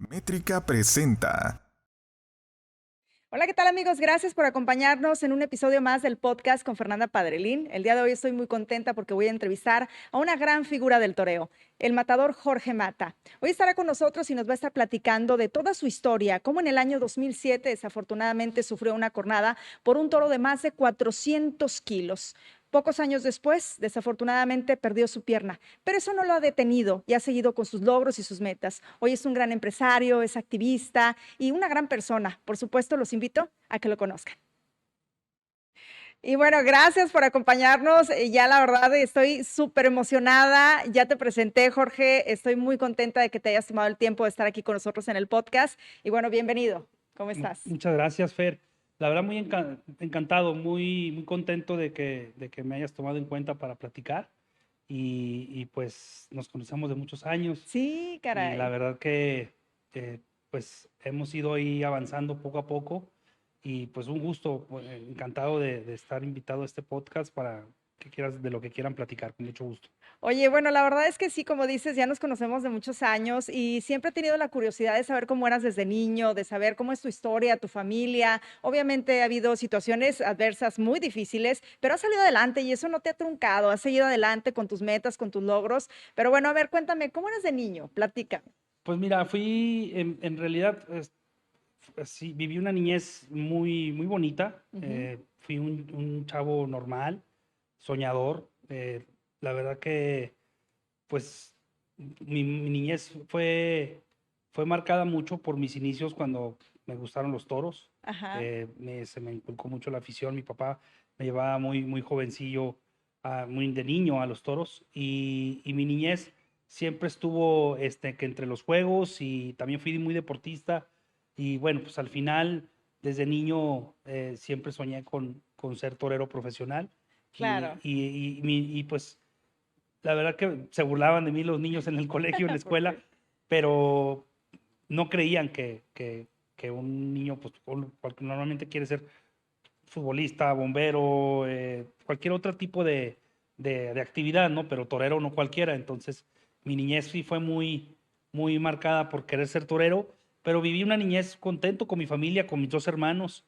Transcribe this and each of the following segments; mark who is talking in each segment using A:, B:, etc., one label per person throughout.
A: Métrica presenta.
B: Hola, ¿qué tal amigos? Gracias por acompañarnos en un episodio más del podcast con Fernanda Padrelín. El día de hoy estoy muy contenta porque voy a entrevistar a una gran figura del toreo, el matador Jorge Mata. Hoy estará con nosotros y nos va a estar platicando de toda su historia, cómo en el año 2007 desafortunadamente sufrió una cornada por un toro de más de 400 kilos. Pocos años después, desafortunadamente, perdió su pierna, pero eso no lo ha detenido y ha seguido con sus logros y sus metas. Hoy es un gran empresario, es activista y una gran persona. Por supuesto, los invito a que lo conozcan. Y bueno, gracias por acompañarnos. Ya la verdad estoy súper emocionada. Ya te presenté, Jorge. Estoy muy contenta de que te hayas tomado el tiempo de estar aquí con nosotros en el podcast. Y bueno, bienvenido. ¿Cómo estás?
C: Muchas gracias, Fer. La verdad, muy encantado, muy contento de que me hayas tomado en cuenta para platicar. Y pues nos conocemos de muchos años
B: Sí,
C: y la
B: caray.
C: verdad que pues hemos ido ahí avanzando poco a poco y pues un gusto, pues, encantado de estar invitado a este podcast para que quieras, de lo que quieran platicar, con mucho gusto.
B: Oye, bueno, la verdad es que sí, como dices, ya nos conocemos de muchos años y siempre he tenido la curiosidad de saber cómo eras desde niño, de saber cómo es tu historia, tu familia. Obviamente ha habido situaciones adversas muy difíciles, pero has salido adelante y eso no te ha truncado, has seguido adelante con tus metas, con tus logros. Pero bueno, a ver, cuéntame, ¿cómo eras de niño? Platica.
C: Pues mira, fui en realidad sí, viví una niñez muy bonita.
B: Ujú.
C: Fui un chavo normal, soñador. La verdad que, pues, mi niñez fue marcada mucho por mis inicios cuando me gustaron los toros.
B: Ajá,
C: Se me inculcó mucho la afición. Mi papá me llevaba muy jovencillo, muy de niño a los toros. Y mi niñez siempre estuvo que entre los juegos y también fui muy deportista. Y bueno, pues al final, desde niño, siempre soñé con ser torero profesional.
B: claro.
C: Pues la verdad que se burlaban de mí los niños en el colegio, en la
B: ¿Por
C: escuela,
B: qué?
C: pero no creían que un niño, pues porque normalmente quiere ser futbolista, bombero, cualquier otro tipo de actividad, ¿no? Pero torero no cualquiera. Entonces, mi niñez sí fue muy marcada por querer ser torero, pero viví una niñez contento con mi familia, con mis dos hermanos,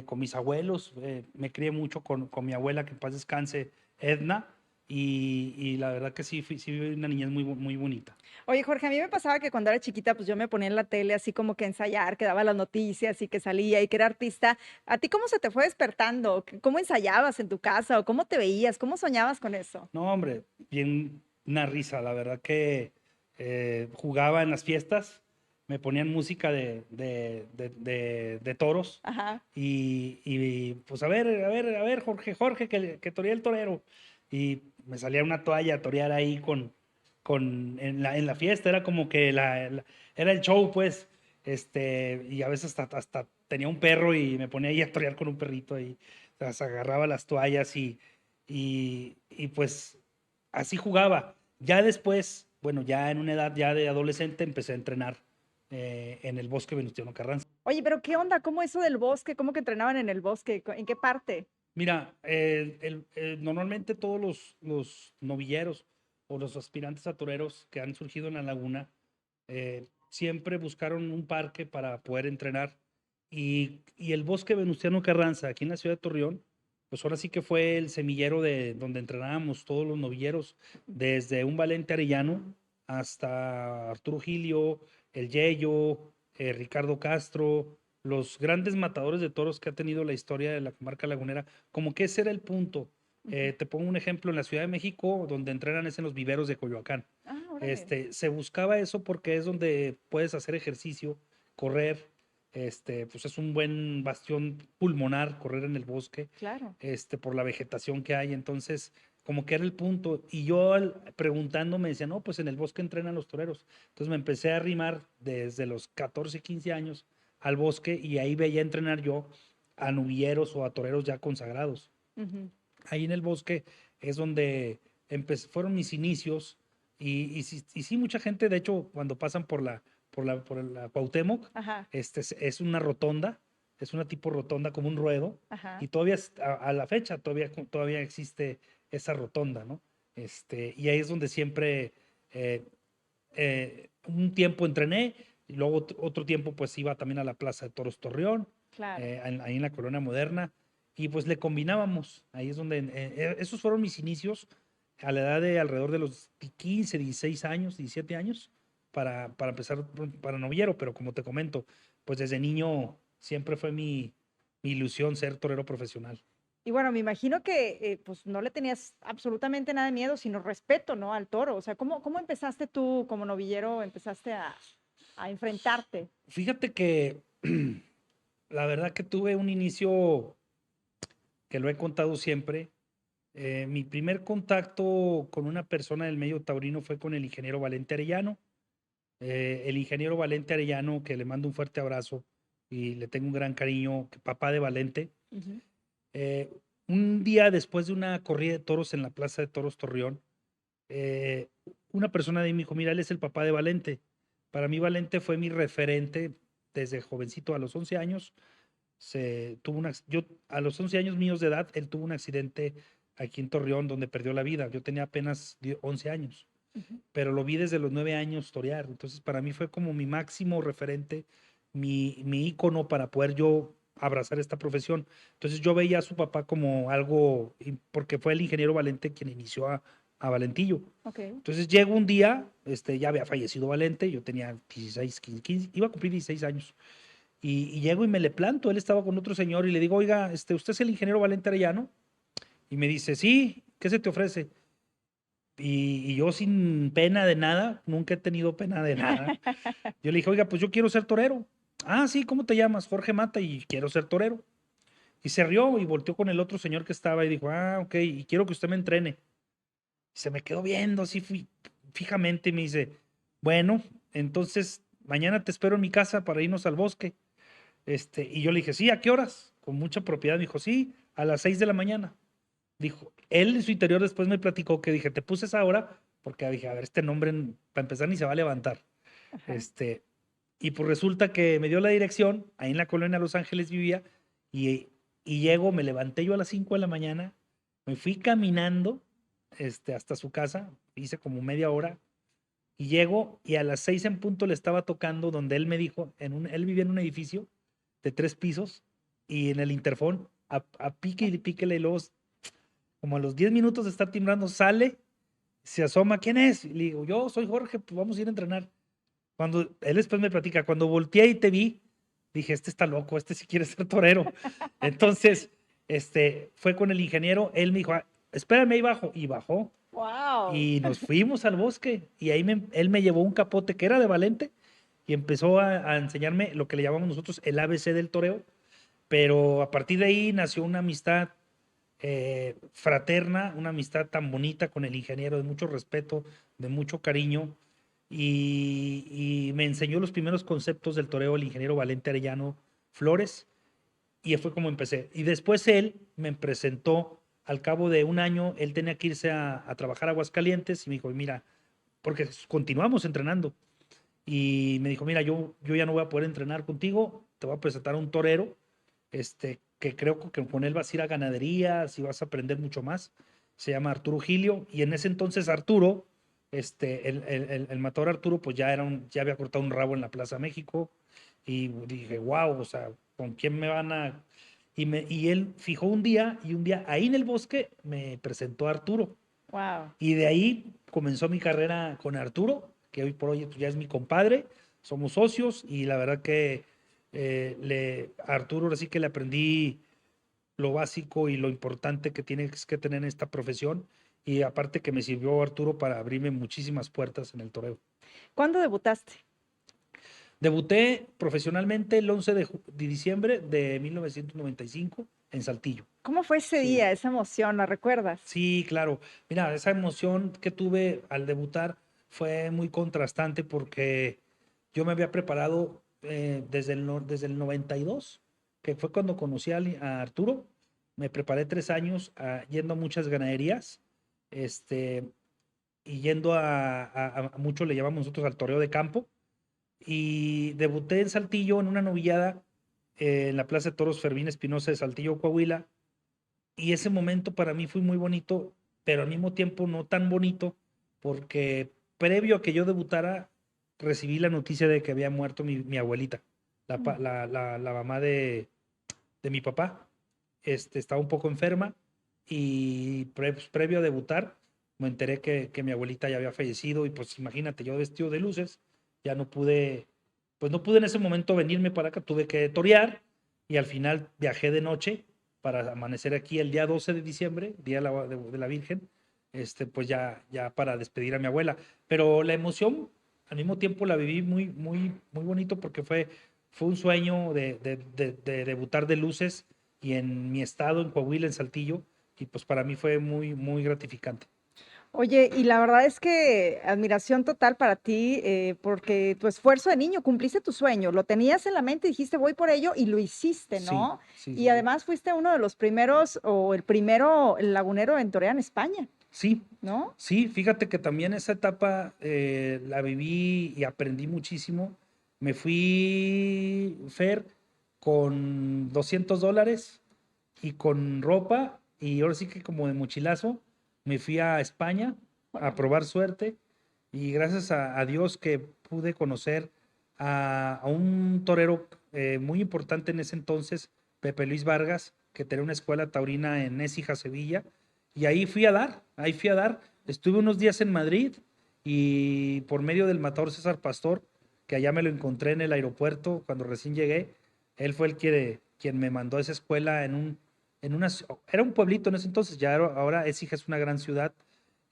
C: con mis abuelos. Me crié mucho con mi abuela, que en paz descanse, Edna, y la verdad que sí viví una niñez muy bonita.
B: Oye, Jorge, a mí me pasaba que cuando era chiquita, pues yo me ponía en la tele así como que a ensayar, que daba las noticias y que salía y que era artista. ¿A ti cómo se te fue despertando? ¿Cómo ensayabas en tu casa o cómo te veías? ¿Cómo soñabas con eso?
C: No, hombre, bien una risa, la verdad que jugaba en las fiestas, me ponían música de toros
B: Ajá.
C: pues a ver, Jorge, que torea el torero. Y me salía una toalla a torear ahí en la fiesta, era como que era el show, pues, y a veces hasta tenía un perro y me ponía ahí a torear con un perrito y agarraba las toallas y pues así jugaba. Ya después, bueno, ya en una edad ya de adolescente empecé a entrenar en el Bosque Venustiano Carranza.
B: Oye, pero ¿qué onda? ¿Cómo eso del bosque? ¿Cómo que entrenaban en el bosque? ¿En qué parte?
C: Mira, normalmente todos los novilleros o los aspirantes a toreros que han surgido en la laguna siempre buscaron un parque para poder entrenar. Y el Bosque Venustiano Carranza, aquí en la ciudad de Torreón, pues ahora sí que fue el semillero de donde entrenábamos todos los novilleros, desde un Valente Arellano hasta Arturo Gilio, el Yeyo, Ricardo Castro, los grandes matadores de toros que ha tenido la historia de la comarca lagunera, como que ese era el punto.
B: Ujú.
C: Te pongo un ejemplo, en la Ciudad de México, donde entrenan es en los viveros de Coyoacán.
B: Ah, órale.
C: Se buscaba eso porque es donde puedes hacer ejercicio, correr, pues es un buen bastión pulmonar, correr en el bosque,
B: Claro.
C: por la vegetación que hay. Entonces, como que era el punto. Y preguntando me decía, no, pues en el bosque entrenan los toreros. Entonces me empecé a arrimar desde los 14, 15 años al bosque y ahí veía entrenar yo a novilleros o a toreros ya consagrados.
B: Ujú.
C: Ahí en el bosque es donde fueron mis inicios y sí, mucha gente, de hecho, cuando pasan por la Cuauhtémoc,
B: Ajá,
C: es una rotonda, es una tipo rotonda como un ruedo
B: ajá.
C: y todavía a la fecha todavía existe esa rotonda, ¿no? Y ahí es donde siempre un tiempo entrené, Y luego otro tiempo pues iba también a la Plaza de Toros Torreón,
B: Claro.
C: ahí en la Colonia Moderna, y pues le combinábamos. Ahí es donde, esos fueron mis inicios a la edad de alrededor de los 15, 16 años, 17 años, para empezar para novillero, pero como te comento, pues desde niño siempre fue mi ilusión ser torero profesional.
B: Y bueno, me imagino que pues no le tenías absolutamente nada de miedo, sino respeto, ¿no? Al toro. O sea, ¿cómo empezaste tú como novillero, empezaste a enfrentarte?
C: Fíjate que la verdad que tuve un inicio que lo he contado siempre. Mi primer contacto con una persona del medio taurino fue con el ingeniero Valente Arellano. El ingeniero Valente Arellano, que le mando un fuerte abrazo y le tengo un gran cariño, papá de Valente.
B: Ujú.
C: Eh, un día después de una corrida de toros en la Plaza de Toros Torreón, eh, una persona de ahí me dijo, mira, él es el papá de Valente. Para mí Valente fue mi referente desde jovencito a los 11 años. Yo a los 11 años míos de edad, él tuvo un accidente aquí en Torreón donde perdió la vida. Yo tenía apenas 11 años,
B: Ujú.
C: pero lo vi desde los 9 años torear. Entonces para mí fue como mi máximo referente, mi ícono para poder yo abrazar esta profesión. Entonces yo veía a su papá como algo, porque fue el ingeniero Valente quien inició a Valentillo.
B: Ok.
C: Entonces llego un día, ya había fallecido Valente, yo tenía 16, 15, iba a cumplir 16 años. Y llego y me le planto, él estaba con otro señor y le digo, oiga, ¿usted es el ingeniero Valente Arellano? Y me dice, sí, ¿qué se te ofrece? Y yo sin pena de nada, nunca he tenido pena de nada. Yo le dije, oiga, pues yo quiero ser torero. Ah, sí, ¿cómo te llamas? Jorge Mata y quiero ser torero. Y se rió y volteó con el otro señor que estaba y dijo, ah, ok, y quiero que usted me entrene. Y se me quedó viendo así fijamente y me dice, bueno, entonces mañana te espero en mi casa para irnos al bosque. Y yo le dije, sí, ¿a qué horas? Con mucha propiedad. Me dijo, sí, a las 6 de la mañana. Dijo, él en su interior después me platicó que dije, te puse esa hora porque dije, a ver, este nombre para empezar ni se va a levantar.
B: Ajá.
C: Y pues resulta que me dio la dirección, ahí en la colonia Los Ángeles vivía, y, y llego, me levanté yo a las 5 de la mañana, me fui caminando hasta su casa, hice como media hora, y llego y a las 6 en punto le estaba tocando donde él me dijo, él vivía en un edificio de 3 pisos y en el interfón a pique y píquele y luego como a los 10 minutos de estar timbrando sale, se asoma, ¿quién es? Y le digo, yo soy Jorge, pues vamos a ir a entrenar. Cuando él después me platica, cuando volteé y te vi, dije, este está loco, este sí quiere ser torero. Entonces, fue con el ingeniero, él me dijo, "Ah, espérame ahí bajo", y bajó.
B: Wow.
C: Y nos fuimos al bosque y ahí él me llevó un capote que era de Valente y empezó a enseñarme lo que le llamamos nosotros el ABC del toreo, pero a partir de ahí nació una amistad fraterna, una amistad tan bonita con el ingeniero, de mucho respeto, de mucho cariño, y me enseñó los primeros conceptos del toreo el ingeniero Valente Arellano Flores, y fue como empecé. Y después él me presentó, al cabo de un año, él tenía que irse a trabajar a Aguascalientes, y me dijo, mira, porque continuamos entrenando, y me dijo, mira, yo ya no voy a poder entrenar contigo, te voy a presentar a un torero, que creo que con él vas a ir a ganaderías y vas a aprender mucho más. Se llama Arturo Gilio, y en ese entonces Arturo, el matador Arturo, pues ya había cortado un rabo en la Plaza México, y dije, wow, o sea, ¿con quién me van a...? Y él fijó un día, y un día ahí en el bosque me presentó a Arturo.
B: Wow.
C: Y de ahí comenzó mi carrera con Arturo, que hoy por hoy pues, ya es mi compadre, somos socios y la verdad que a Arturo ahora sí que le aprendí lo básico y lo importante que tienes que tener en esta profesión, y aparte que me sirvió Arturo para abrirme muchísimas puertas en el toreo.
B: ¿Cuándo debutaste?
C: Debuté profesionalmente el 11 de diciembre de 1995 en Saltillo.
B: ¿Cómo fue ese
C: Sí.
B: día, esa emoción? ¿La recuerdas?
C: Sí, claro. Mira, esa emoción que tuve al debutar fue muy contrastante porque yo me había preparado desde el 92, que fue cuando conocí a Arturo. Me preparé 3 años yendo a muchas ganaderías, este, y yendo a mucho le llamamos nosotros al toreo de campo. Y debuté en Saltillo en una novillada en la Plaza de Toros Fermín Espinosa de Saltillo, Coahuila, y ese momento para mí fue muy bonito, pero al mismo tiempo no tan bonito, porque previo a que yo debutara, recibí la noticia de que había muerto mi abuelita, la mamá de mi papá. Estaba un poco enferma y pues, previo a debutar me enteré que mi abuelita ya había fallecido y pues imagínate, yo vestido de luces, ya no pude, pues no pude en ese momento venirme para acá, tuve que torear y al final viajé de noche para amanecer aquí el día 12 de diciembre, día de la Virgen, pues ya para despedir a mi abuela. Pero la emoción al mismo tiempo la viví muy bonito porque fue un sueño de debutar de luces y en mi estado, en Coahuila, en Saltillo, y pues para mí fue muy gratificante.
B: Oye, y la verdad es que admiración total para ti, porque tu esfuerzo de niño, cumpliste tu sueño, lo tenías en la mente y dijiste voy por ello y lo hiciste,
C: Sí,
B: ¿no?
C: sí,
B: Y
C: sí, sí.
B: además fuiste uno de los primeros o el primero lagunero en torear en España,
C: Sí,
B: ¿no?
C: sí, fíjate que también esa etapa la viví y aprendí muchísimo. Me fui, Fer, con $200 y con ropa, y ahora sí que como de mochilazo, me fui a España a
B: Órale.
C: probar suerte, y gracias a Dios que pude conocer a un torero muy importante en ese entonces, Pepe Luis Vargas, que tenía una escuela taurina en Écija, Sevilla, y ahí fui a dar, estuve unos días en Madrid y por medio del matador César Pastor, que allá me lo encontré en el aeropuerto cuando recién llegué, él fue quien me mandó a esa escuela era un pueblito en ese entonces, ahora Écija es una gran ciudad,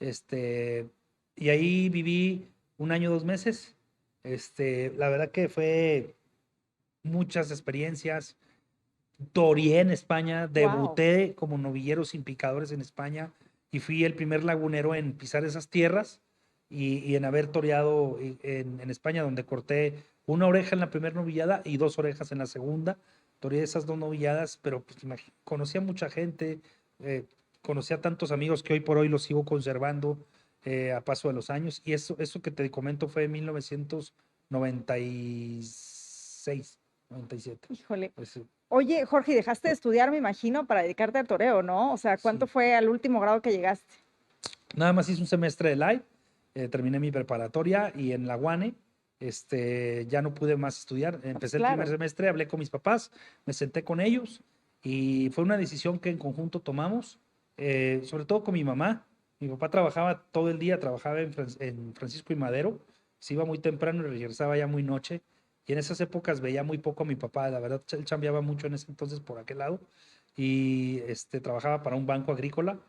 C: y ahí viví un año, 2 meses, la verdad que fue muchas experiencias, toreé en España,
B: Wow.
C: debuté como novillero sin picadores en España y fui el primer lagunero en pisar esas tierras y en haber toreado en España, donde corté una oreja en la primera novillada y 2 orejas en la segunda. Toreé esas 2 novilladas, pero pues, conocí a mucha gente, eh, conocí a tantos amigos que hoy por hoy los sigo conservando a paso de los años. Y eso que te comento fue en 1996, 97.
B: Híjole.
C: Pues,
B: Oye, Jorge, y dejaste de estudiar, me imagino, para dedicarte al toreo, ¿no? O sea, ¿cuánto
C: sí.
B: fue al último grado que llegaste?
C: Nada más hice un semestre de live, terminé mi preparatoria y en la UANE, ya no pude más estudiar.
B: No, pues
C: Empecé el primer
B: claro.
C: semestre, hablé con mis papás, me senté con ellos y fue una decisión que en conjunto tomamos, sobre todo con mi mamá. Mi papá trabajaba todo el día, trabajaba en Francisco y Madero, se iba muy temprano y regresaba ya muy noche. Y en esas épocas veía muy poco a mi papá, la verdad, él chambeaba mucho en ese entonces por aquel lado y trabajaba para un banco agrícola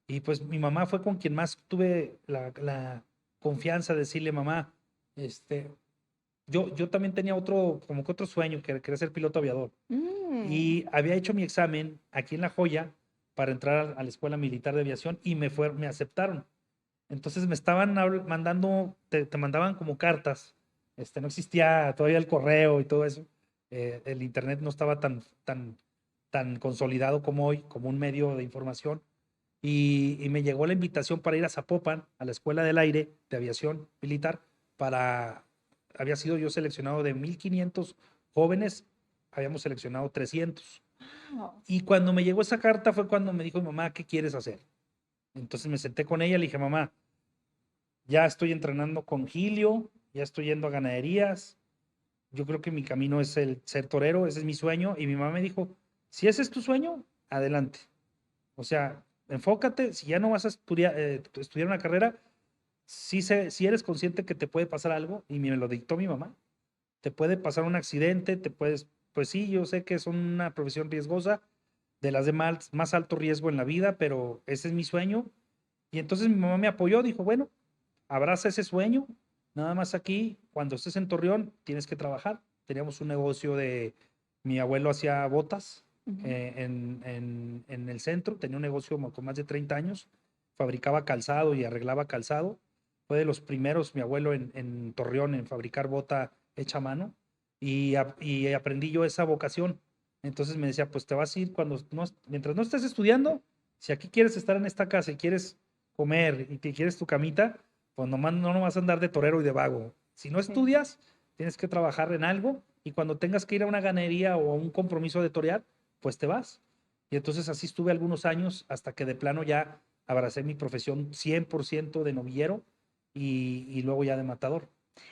C: y pues mi mamá fue con quien más tuve la confianza de decirle, mamá, yo también tenía como que otro sueño, que quería ser piloto aviador.
B: Mm,
C: Y había hecho mi examen aquí en La Joya para entrar a la Escuela Militar de Aviación y me aceptaron. Entonces me estaban mandando, te mandaban como cartas. No existía todavía el correo y todo eso. El internet no estaba tan consolidado como hoy, como un medio de información y me llegó la invitación para ir a Zapopan, a la Escuela del Aire de Aviación Militar, había sido yo seleccionado de 1,500 jóvenes, habíamos seleccionado 300.
B: wow.
C: Y cuando me llegó esa carta fue cuando me dijo mi mamá, ¿qué quieres hacer? Entonces me senté con ella, le dije, mamá, ya estoy entrenando con Gilio, ya estoy yendo a ganaderías, yo creo que mi camino es el ser torero, ese es mi sueño. Y mi mamá me dijo, si ese es tu sueño, adelante. O sea, enfócate, si ya no vas a estudiar una carrera, si eres consciente que te puede pasar algo, y me lo dictó mi mamá, te puede pasar un accidente, pues sí, yo sé que es una profesión riesgosa, de las de más alto riesgo en la vida, pero ese es mi sueño. Y entonces mi mamá me apoyó, dijo, bueno, abraza ese sueño, nada más aquí, cuando estés en Torreón, tienes que trabajar. Teníamos un negocio mi abuelo hacía botas
B: Ujú.
C: en el centro, tenía un negocio con más de 30 años, fabricaba calzado y arreglaba calzado. Fue de los primeros, mi abuelo en Torreón, en fabricar bota hecha a mano, y aprendí yo esa vocación. Entonces me decía, pues te vas a ir mientras no estés estudiando, si aquí quieres estar en esta casa y quieres comer y te quieres tu camita, pues nomás no vas a andar de torero y de vago. Si no
B: Sí.
C: estudias, tienes que trabajar en algo y cuando tengas que ir a una ganadería o a un compromiso de torear, pues te vas. Y entonces así estuve algunos años hasta que de plano ya abracé mi profesión 100% de novillero y luego ya de matador.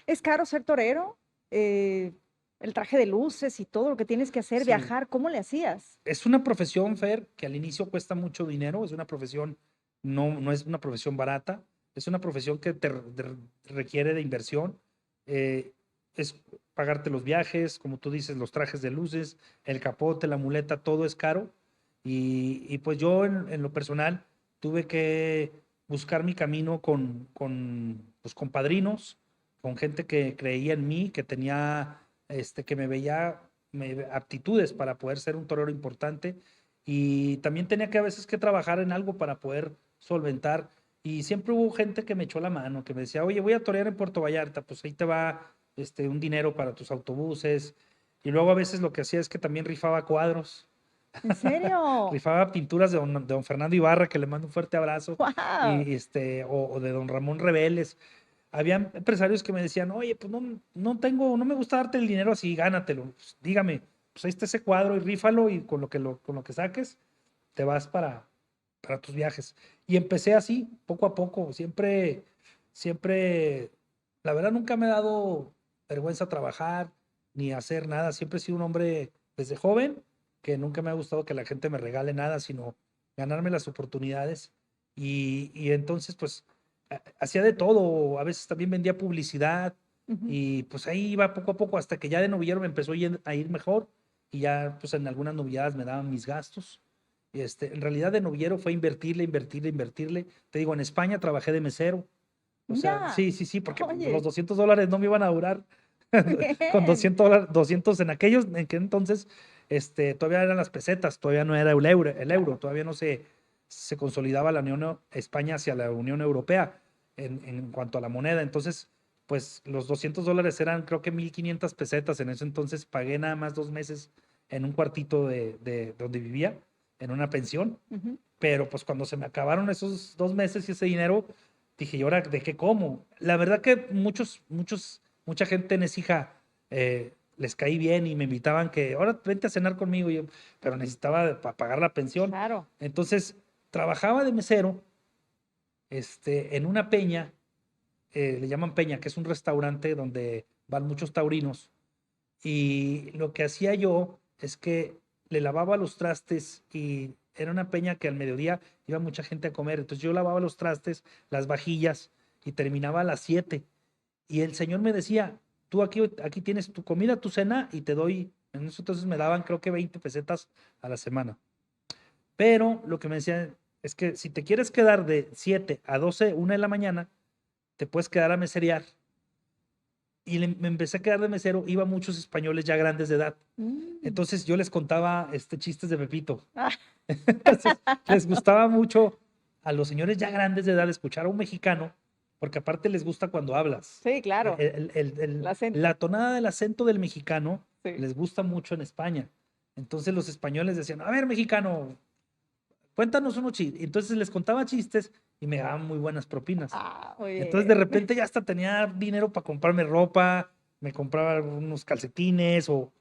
B: ¿Es caro ser torero? El traje de luces y todo lo que tienes que hacer,
C: Sí.
B: viajar, ¿cómo le hacías?
C: Es una profesión, Fer, que al inicio cuesta mucho dinero, es una profesión, no es una profesión barata, es una profesión que requiere de inversión, es pagarte los viajes, como tú dices, los trajes de luces, el capote, la muleta, todo es caro. Y pues yo en lo personal tuve que buscar mi camino pues, con padrinos, con gente que creía en mí, que tenía, que me veía aptitudes para poder ser un torero importante y también tenía que a veces que trabajar en algo para poder solventar y siempre hubo gente que me echó la mano, que me decía, oye, voy a torear en Puerto Vallarta, pues ahí te va un dinero para tus autobuses y luego a veces lo que hacía es que también rifaba cuadros,
B: ¿En serio?
C: rifaba pinturas de don Fernando Ibarra, que le mando un fuerte abrazo,
B: ¡Wow!
C: o de don Ramón Reveles. Había empresarios que me decían, oye, pues no tengo, no me gusta darte el dinero así, gánatelo. Pues, dígame, pues ahí está ese cuadro y rífalo y con lo que saques, te vas para tus viajes. Y empecé así, poco a poco, siempre, la verdad nunca me ha dado vergüenza trabajar ni hacer nada. Siempre he sido un hombre desde joven que nunca me ha gustado que la gente me regale nada, sino ganarme las oportunidades. Y entonces, pues, hacía de todo. A veces también vendía publicidad
B: Ujú.
C: y pues ahí iba poco a poco hasta que ya de novillero me empezó a ir mejor y ya pues en algunas novilladas me daban mis gastos. En realidad de novillero fue invertirle. Te digo, en España trabajé de mesero. O sea,
B: Mira,
C: sí, porque los
B: oye,
C: $200 no me iban a durar. Con
B: bien.
C: $200, 200 en que entonces, todavía eran las pesetas, todavía no era el euro,
B: Claro.
C: todavía no se consolidaba la España hacia la Unión Europea en cuanto a la moneda. Entonces, pues los $200 eran creo que 1,500 pesetas. En ese entonces pagué nada más 2 meses en un cuartito de donde vivía, en una pensión.
B: Ujú.
C: Pero pues cuando se me acabaron esos 2 meses y ese dinero, dije, ¿y ahora de qué como? La verdad que mucha gente en Écija les caí bien y me invitaban que, ahora vente a cenar conmigo, pero necesitaba para pagar la pensión.
B: Claro.
C: Entonces, trabajaba de mesero en una peña, le llaman peña, que es un restaurante donde van muchos taurinos. Y lo que hacía yo es que le lavaba los trastes y era una peña que al mediodía iba mucha gente a comer. Entonces yo lavaba los trastes, las vajillas y terminaba a las 7. Y el señor me decía, tú aquí tienes tu comida, tu cena y te doy, en eso entonces me daban creo que 20 pesetas a la semana. Pero lo que me decía es que si te quieres quedar de 7 a 12, 1 de la mañana, te puedes quedar a meserear y me empecé a quedar de mesero, iba muchos españoles ya grandes de edad.
B: Mm.
C: Entonces yo les contaba chistes de Pepito.
B: Ah,
C: Entonces les gustaba mucho a los señores ya grandes de edad escuchar a un mexicano, porque aparte les gusta cuando hablas.
B: sí, claro. El
C: La
B: acento.
C: tonada del acento del mexicano
B: Sí.
C: les gusta mucho en España. Entonces los españoles decían, a ver, mexicano, cuéntanos unos chistes. Entonces les contaba chistes y me daban muy buenas propinas.
B: Ah, muy
C: Entonces de
B: bien.
C: repente ya hasta tenía dinero para comprarme ropa, me compraba unos calcetines o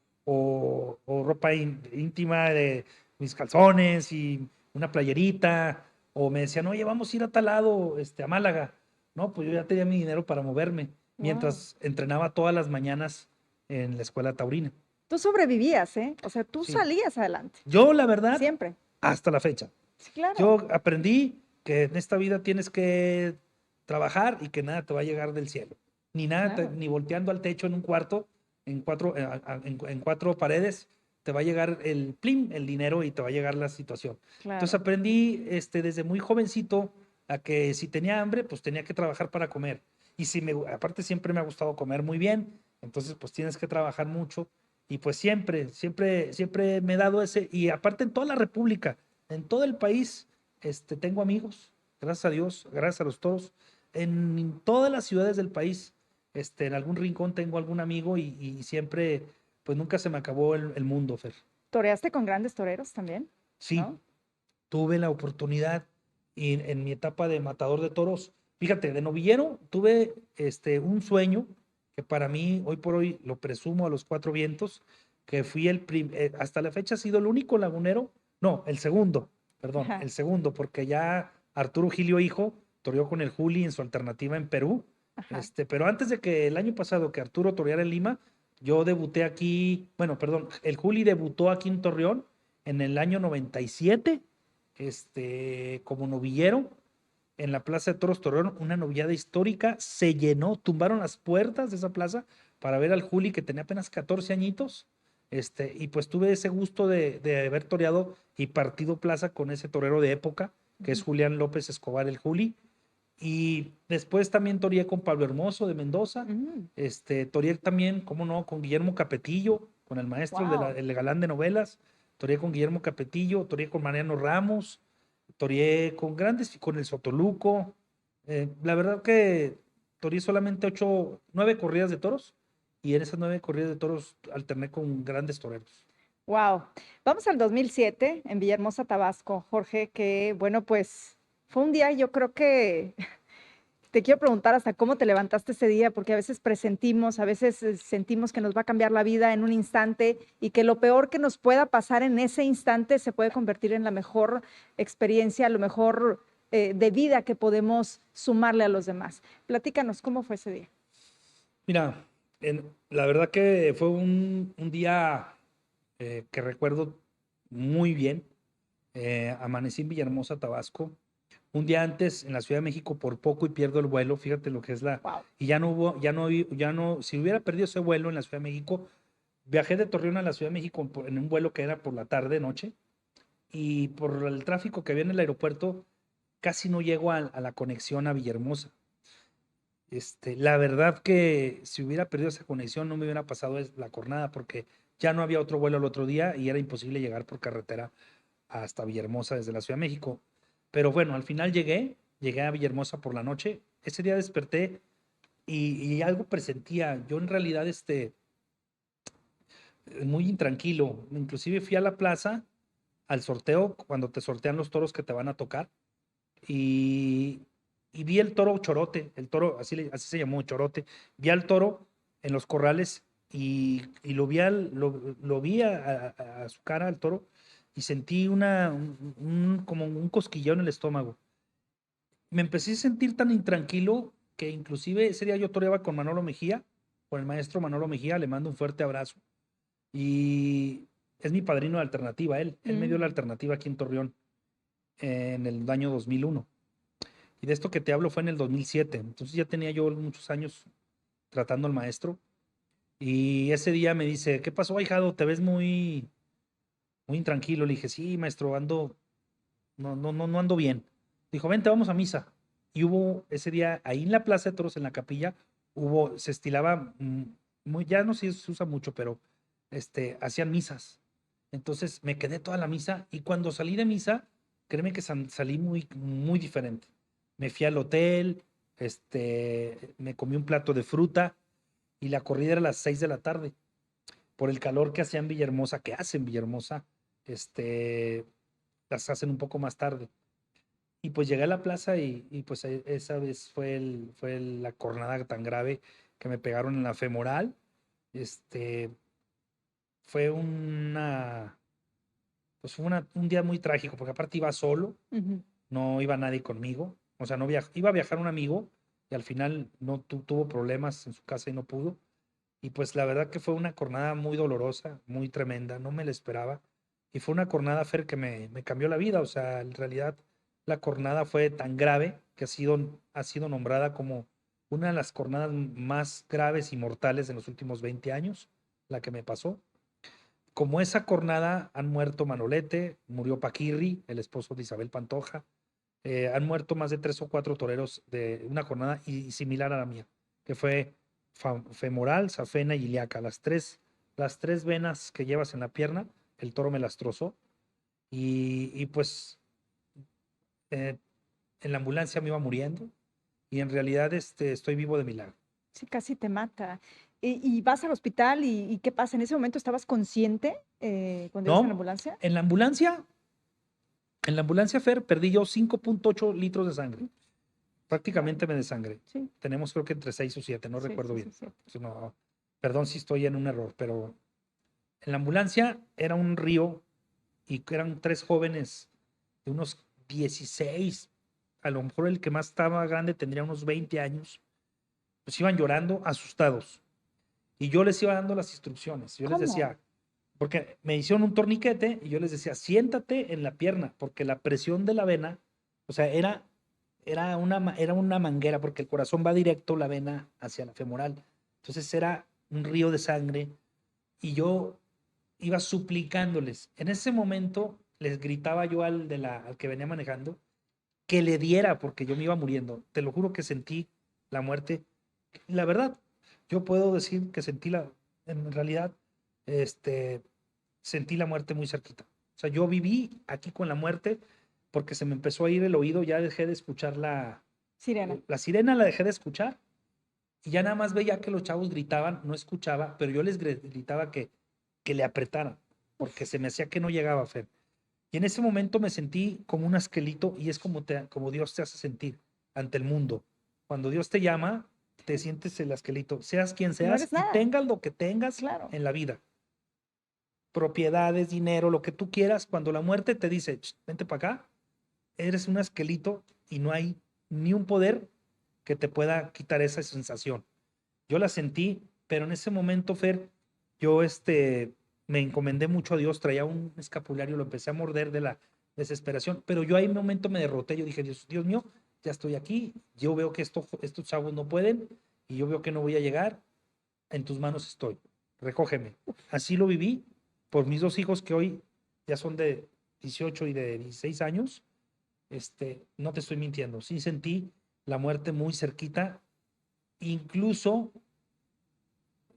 C: ropa íntima de mis calzones y una playerita, o me decían, oye, vamos a ir a tal lado, a Málaga. No, pues yo ya tenía mi dinero para moverme,
B: Wow.
C: mientras entrenaba todas las mañanas en la escuela taurina.
B: Tú sobrevivías, ¿eh? O sea, tú
C: Sí.
B: salías adelante,
C: Yo, la verdad,
B: siempre.
C: hasta la fecha.
B: Sí, claro,
C: Yo aprendí que en esta vida tienes que trabajar y que nada te va a llegar del cielo. Ni nada,
B: claro,
C: ni volteando al techo en un cuarto, en cuatro paredes, te va a llegar el plim, el dinero y te va a llegar la situación. Entonces
B: claro.
C: aprendí desde muy jovencito a que si tenía hambre, pues tenía que trabajar para comer. Y aparte siempre me ha gustado comer muy bien, entonces pues tienes que trabajar mucho. Y pues siempre me he dado ese, y aparte en toda la República, en todo el país, tengo amigos, gracias a Dios, gracias a los toros, en todas las ciudades del país, en algún rincón tengo algún amigo y siempre, pues nunca se me acabó el mundo, Fer.
B: ¿Toreaste con grandes toreros también?
C: Sí,
B: ¿No?
C: tuve la oportunidad y en mi etapa de matador de toros, fíjate, de novillero tuve un sueño que para mí hoy por hoy lo presumo a los cuatro vientos, que fui hasta la fecha ha sido el único lagunero, no, el segundo, perdón,
B: Ajá,
C: el segundo, porque ya Arturo Gilio Hijo toreó con el Juli en su alternativa en Perú
B: Ajá.
C: Pero antes de que el año pasado que Arturo toreara en Lima, yo debuté aquí, bueno, perdón, el Juli debutó aquí en Torreón en el año 97, como novillero en la Plaza de Toros Torreón, una novillada histórica, se llenó, tumbaron las puertas de esa plaza para ver al Juli que tenía apenas 14 añitos, y pues tuve ese gusto de haber toreado y partido plaza con ese torero de época, que es
B: Ujú.
C: Julián López Escobar, el Juli, y después también toreé con Pablo Hermoso de Mendoza, toreé también, cómo no, con Guillermo Capetillo, con el maestro,
B: Wow.
C: el galán de novelas, toreé con Guillermo Capetillo, toreé con Mariano Ramos, toreé con grandes, con el Sotoluco. La verdad que toreé solamente 9 corridas de toros y en esas 9 corridas de toros alterné con grandes toreros.
B: Wow. Vamos al 2007 en Villahermosa, Tabasco, Jorge, que bueno, pues fue un día, yo creo que te quiero preguntar hasta cómo te levantaste ese día, porque a veces presentimos, a veces sentimos que nos va a cambiar la vida en un instante y que lo peor que nos pueda pasar en ese instante se puede convertir en la mejor experiencia, lo mejor de vida que podemos sumarle a los demás. Platícanos, ¿cómo fue ese día?
C: Mira, la verdad que fue un día que recuerdo muy bien. Amanecí en Villahermosa, Tabasco. Un día antes en la Ciudad de México por poco y pierdo el vuelo. Fíjate lo que es la.
B: Wow.
C: Y ya no, si hubiera perdido ese vuelo en la Ciudad de México, viajé de Torreón a la Ciudad de México en un vuelo que era por la tarde, noche, y por el tráfico que había en el aeropuerto, casi no llego a la conexión a Villahermosa. La verdad que si hubiera perdido esa conexión no me hubiera pasado la jornada porque ya no había otro vuelo al otro día y era imposible llegar por carretera hasta Villahermosa desde la Ciudad de México. Pero bueno, al final llegué a Villahermosa por la noche. Ese día desperté y algo presentía. Yo en realidad, muy intranquilo. Inclusive fui a la plaza al sorteo, cuando te sortean los toros que te van a tocar, y, y vi el toro Chorote, el toro, así se llamó, Chorote. Vi al toro en los corrales y lo vi a su cara, al toro, y sentí como un cosquilleo en el estómago. Me empecé a sentir tan intranquilo que inclusive ese día yo toreaba con Manolo Mejía, con el maestro Manolo Mejía, le mando un fuerte abrazo. Y es mi padrino de alternativa, él me dio la
B: Mm.
C: alternativa aquí en Torreón en el año 2001. Y de esto que te hablo fue en el 2007. Entonces ya tenía yo muchos años tratando al maestro. Y ese día me dice, ¿qué pasó, ahijado? Te ves muy intranquilo. Le dije, sí, maestro, no ando bien. Dijo, vente, vamos a misa. Y hubo ese día, ahí en la Plaza de Toros, en la capilla, se estilaba, ya no sé si se usa mucho, pero hacían misas. Entonces me quedé toda la misa y cuando salí de misa, créeme que salí muy diferente. Me fui al hotel, me comí un plato de fruta y la corrida era a las 6 de la tarde. Por el calor que hacía en Villahermosa, que hace en Villahermosa, las hacen un poco más tarde. Y pues llegué a la plaza y pues esa vez fue la cornada tan grave que me pegaron en la femoral. Este, fue un día muy trágico, porque aparte iba solo,
B: Ujú.
C: no iba nadie conmigo. O sea, no iba a viajar un amigo y al final no tuvo problemas en su casa y no pudo. Y pues la verdad que fue una cornada muy dolorosa, muy tremenda, no me la esperaba. Y fue una cornada, Fer, que me cambió la vida. O sea, en realidad la cornada fue tan grave que ha sido nombrada como una de las cornadas más graves y mortales en los últimos 20 años, la que me pasó. Como esa cornada han muerto Manolete, murió Paquirri, el esposo de Isabel Pantoja, han muerto más de 3 o 4 toreros de una jornada y similar a la mía, que fue femoral, safena y ilíaca. Las tres venas que llevas en la pierna, el toro me las trozó y pues eh, en la ambulancia me iba muriendo y en realidad estoy vivo de milagro.
B: Sí, casi te mata. Y vas al hospital y ¿qué pasa? ¿En ese momento estabas consciente cuando ibas en la
C: No,
B: ambulancia?
C: en la ambulancia, Fer, perdí yo 5.8 litros de sangre.
B: Vale.
C: Prácticamente me desangré.
B: Sí,
C: Tenemos creo que entre 6 o 7, no
B: sí,
C: recuerdo
B: sí,
C: bien.
B: sí, sí.
C: No, perdón si estoy en un error, pero en la ambulancia era un río y eran 3 jóvenes de unos 16, a lo mejor el que más estaba grande tendría unos 20 años, pues iban llorando, asustados. Y yo les iba dando las instrucciones. Yo les
B: ¿Cómo?
C: decía, porque me hicieron un torniquete y yo les decía, siéntate en la pierna, porque la presión de la vena, o sea, era una manguera, porque el corazón va directo la vena hacia la femoral. Entonces era un río de sangre y yo iba suplicándoles. En ese momento les gritaba yo al que venía manejando que le diera porque yo me iba muriendo. Te lo juro que sentí la muerte. La verdad, yo puedo decir que en realidad, este, sentí la muerte muy cerquita. O sea, yo viví aquí con la muerte porque se me empezó a ir el oído, ya dejé de escuchar
B: Sirena.
C: la sirena, la dejé de escuchar y ya nada más veía que los chavos gritaban, no escuchaba, pero yo les gritaba que le apretaran porque se me hacía que no llegaba, Fer. Y en ese momento me sentí como un asquelito y es como Dios te hace sentir ante el mundo. Cuando Dios te llama, te sientes el asquelito, seas quien
B: No
C: seas
B: eres
C: y
B: nada.
C: tengas lo que tengas
B: Claro.
C: en la vida. Propiedades, dinero, lo que tú quieras, cuando la muerte te dice, vente para acá, eres un asquelito y no hay ni un poder que te pueda quitar esa sensación. Yo la sentí, pero en ese momento, Fer, yo me encomendé mucho a Dios, traía un escapulario, lo empecé a morder de la desesperación, pero yo ahí en un momento me derroté, yo dije, Dios mío, ya estoy aquí, yo veo que estos chavos no pueden y yo veo que no voy a llegar, en tus manos estoy, recógeme. Así lo viví por mis dos hijos que hoy ya son de 18 y de 16 años, no te estoy mintiendo, sí sentí la muerte muy cerquita, incluso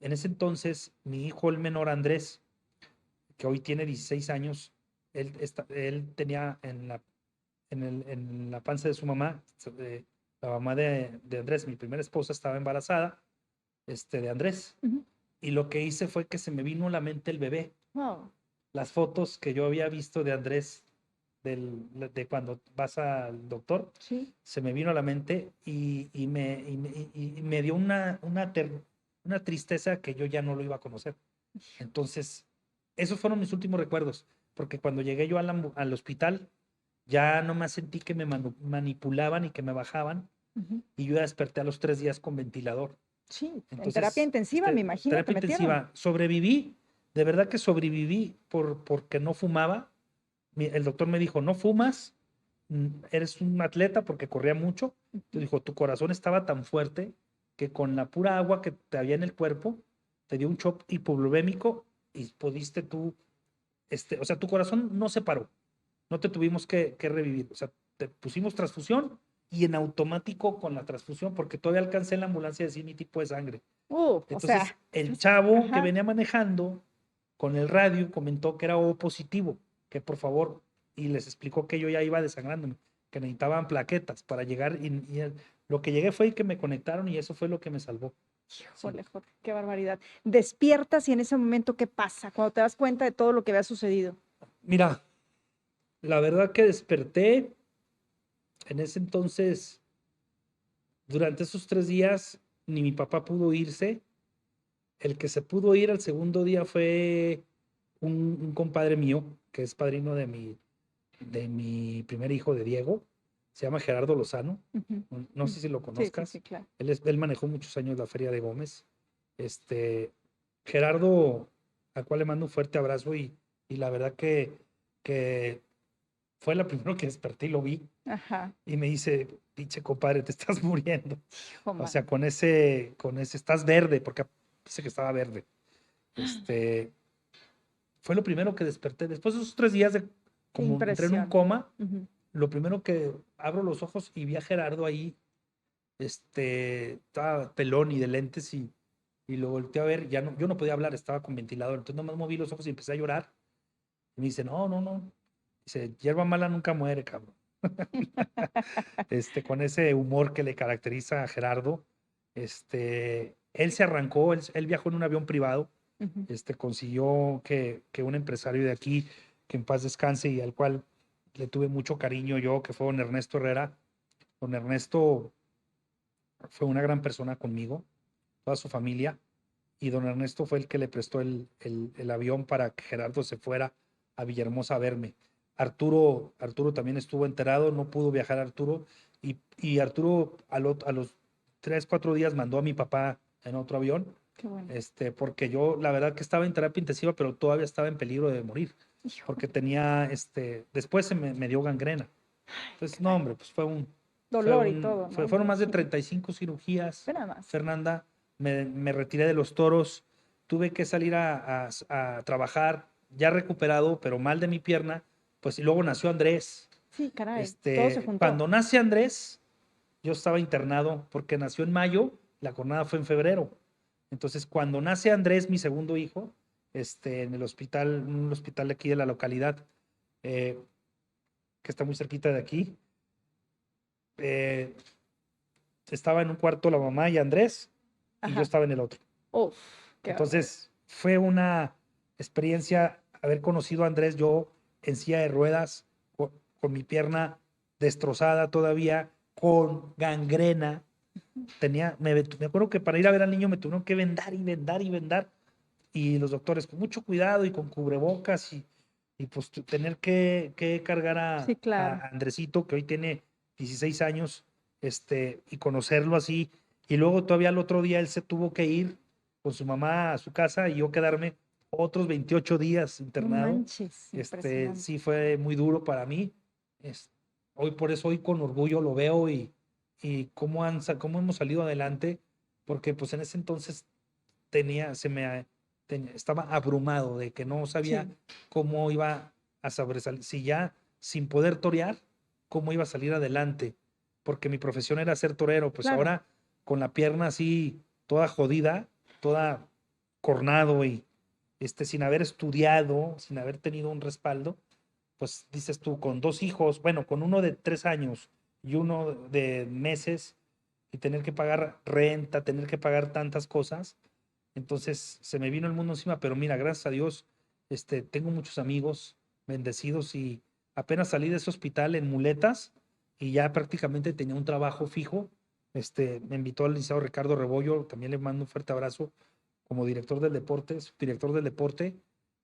C: en ese entonces, mi hijo, el menor Andrés, que hoy tiene 16 años, él tenía en la panza de su mamá, la mamá de Andrés, mi primera esposa, estaba embarazada de Andrés.
B: Ujú.
C: Y lo que hice fue que se me vino a la mente el bebé.
B: Wow.
C: Las fotos que yo había visto de Andrés, de cuando vas al doctor,
B: Sí.
C: se me vino a la mente y me dio una tristeza que yo ya no lo iba a conocer. Entonces, esos fueron mis últimos recuerdos, porque cuando llegué yo al hospital, ya no más sentí que me manipulaban y que me bajaban,
B: Ujú.
C: y yo ya desperté a los 3 días con ventilador.
B: Sí. En terapia
C: Entonces,
B: intensiva, me imagino, te
C: terapia
B: metieron.
C: intensiva, sobreviví, de verdad que sobreviví porque no fumaba. El doctor me dijo, no fumas, eres un atleta porque corría mucho. Te dijo, tu corazón estaba tan fuerte que con la pura agua que te había en el cuerpo, te dio un shock hipovolémico y pudiste tú, o sea, tu corazón no se paró, no te tuvimos que revivir, o sea, te pusimos transfusión y en automático con la transfusión, porque todavía alcancé en la ambulancia a decir mi tipo de sangre.
B: O sea,
C: Entonces, el chavo que
B: ajá.
C: venía manejando con el radio comentó que era O positivo, que por favor, y les explicó que yo ya iba desangrándome, que necesitaban plaquetas para llegar lo que llegué fue que me conectaron y eso fue lo que me salvó. Sí.
B: Híjole, Jorge, qué barbaridad. Despiertas y en ese momento, ¿qué pasa? Cuando te das cuenta de todo lo que había sucedido.
C: Mira, la verdad que desperté en ese entonces, durante esos 3 días, ni mi papá pudo irse. El que se pudo ir al segundo día fue un compadre mío, que es padrino de mi primer hijo, de Diego. Se llama Gerardo Lozano.
B: Ujú.
C: No sé si lo
B: Sí, sí,
C: conozcas.
B: sí, claro.
C: Él manejó muchos años la Feria de Gómez. Gerardo, al cual le mando un fuerte abrazo y la verdad que fue la primero que desperté y lo vi
B: Ajá.
C: y me dice, pinche compadre, te estás muriendo.
B: Hijo,
C: O
B: man.
C: sea, con ese estás verde, porque dice que estaba verde. Fue lo primero que desperté. Después de esos 3 días
B: Qué
C: como entré en un
B: impresión.
C: coma,
B: Ujú.
C: lo primero que abro los ojos y vi a Gerardo ahí, estaba pelón y de lentes y lo volteé a ver, ya no, yo no podía hablar, estaba con ventilador, entonces nomás moví los ojos y empecé a llorar. Y me dice, no, no, no. Dice, hierba mala nunca muere, cabrón. Con ese humor que le caracteriza a Gerardo. Él se arrancó, él viajó en un avión privado,
B: Ujú.
C: consiguió que un empresario de aquí, que en paz descanse y al cual le tuve mucho cariño yo, que fue don Ernesto Herrera. Don Ernesto fue una gran persona conmigo, toda su familia, y don Ernesto fue el que le prestó el avión para que Gerardo se fuera a Villahermosa a verme. Arturo también estuvo enterado, no pudo viajar Arturo, y Arturo a los 3, 4 días mandó a mi papá en otro avión,
B: Qué bueno.
C: porque yo la verdad que estaba en terapia intensiva, pero todavía estaba en peligro de morir,
B: Hijo,
C: porque tenía, después me dio gangrena. Entonces, no,
B: caray.
C: hombre, pues
B: Dolor y todo, ¿no? Me
C: fueron más de
B: imagino.
C: 35 cirugías,
B: Ve nada más.
C: Fernanda. Me retiré de los toros, tuve que salir a trabajar, ya recuperado, pero mal de mi pierna, pues y luego nació Andrés.
B: Sí, caray, todo se juntó.
C: Cuando nace Andrés, yo estaba internado porque nació en mayo, la jornada fue en febrero. Entonces, cuando nace Andrés, mi segundo hijo, en el hospital, un hospital de aquí de la localidad, eh, que está muy cerquita de aquí, eh, estaba en un cuarto la mamá y Andrés, y yo
B: Ajá.
C: estaba en el otro.
B: Uf, qué barbaridad.
C: Entonces, fue una experiencia haber conocido a Andrés yo en silla de ruedas, con mi pierna destrozada todavía, con gangrena. Me acuerdo que para ir a ver al niño me tuvieron que vendar y vendar y vendar. Y los doctores, con mucho cuidado y con cubrebocas y pues tener que cargar
B: Sí, claro.
C: a Andresito, que hoy tiene 16 años, y conocerlo así. Y luego todavía el otro día él se tuvo que ir con su mamá a su casa y yo quedarme otros 28 días
B: No
C: internado.
B: manches, impresionante.
C: Sí fue muy duro para mí. Es, Hoy por eso hoy con orgullo lo veo y cómo hemos salido adelante, porque pues en ese entonces estaba abrumado de que no sabía
B: Sí,
C: cómo iba a sobresalir, si ya sin poder torear, cómo iba a salir adelante, porque mi profesión era ser torero, pues
B: claro.
C: ahora con la pierna así toda jodida, toda cornado y sin haber estudiado, sin haber tenido un respaldo, pues dices tú, con 2 hijos, bueno, con uno de 3 años y uno de meses, y tener que pagar renta, tener que pagar tantas cosas, entonces se me vino el mundo encima, pero mira, gracias a Dios, tengo muchos amigos bendecidos y apenas salí de ese hospital en muletas y ya prácticamente tenía un trabajo fijo. Me invitó al licenciado Ricardo Rebollo, también le mando un fuerte abrazo como director del deporte, subdirector del deporte